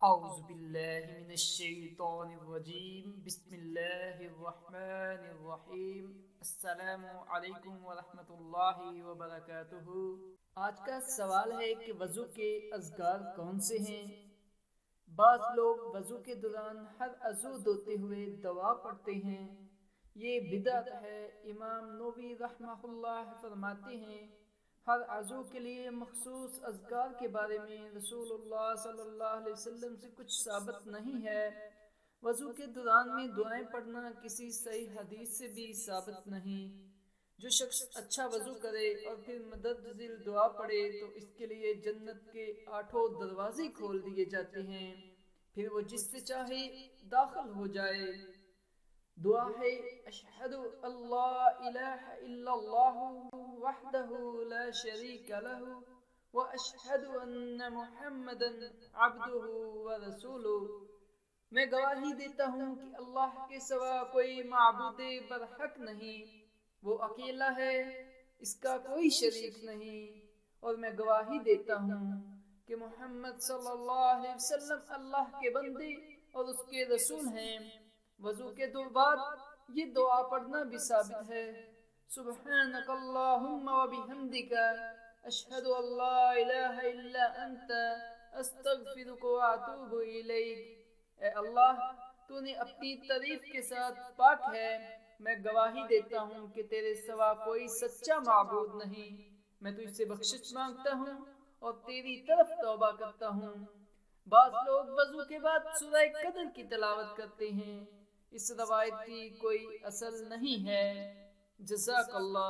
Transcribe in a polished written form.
اعوذ باللہ من الشیطان الرجیم بسم اللہ الرحمن الرحیم السلام علیکم ورحمۃ اللہ وبرکاتہ۔ آج کا سوال ہے کہ وضو کے اذکار کون سے ہیں؟ بعض لوگ وضو کے دوران ہر عضو دھوتے ہوئے دعا پڑھتے ہیں، یہ بدعت ہے۔ امام نووی رحمہ اللہ فرماتے ہیں ہر عضو کے لیے مخصوص اذکار کے بارے میں رسول اللہ صلی اللہ علیہ وسلم سے کچھ ثابت نہیں ہے۔ وضو کے دوران میں دعائیں پڑھنا کسی صحیح حدیث سے بھی ثابت نہیں۔ جو شخص اچھا وضو کرے اور پھر مدد دعا پڑھے تو اس کے لیے جنت کے 8 دروازے کھول دیے جاتے ہیں، پھر وہ جس سے چاہے داخل ہو جائے۔ دعا ہے اشہد اللہ الہ الا اللہ وحدہ لا شریک لہ واشہد ان محمدا عبدہ ورسولہ۔ میں گواہی دیتا ہوں کہ اللہ کے سوا کوئی معبود برحق نہیں، وہ اکیلا ہے، اس کا کوئی شریک نہیں، اور میں گواہی دیتا ہوں کہ محمد صلی اللہ علیہ وسلم اللہ کے بندے اور اس کے رسول ہیں۔ وضو کے دو بعد یہ دعا پڑھنا بھی ثابت ہے، سبحانک اللہم وبحمدک اشہد ان لا الہ الا انت استغفرک واتوب الیک۔ اے اللہ، تو نے اپنی تعریف کے ساتھ پاک ہے، میں گواہی دیتا ہوں کہ تیرے سوا کوئی سچا معبود نہیں، میں تجھ سے بخشش مانگتا ہوں اور تیری طرف توبہ کرتا ہوں۔ بعض لوگ وضو کے بعد سورہ قدر کی تلاوت کرتے ہیں، اس روایت کی کوئی اصل نہیں ہے۔ جزاک اللہ۔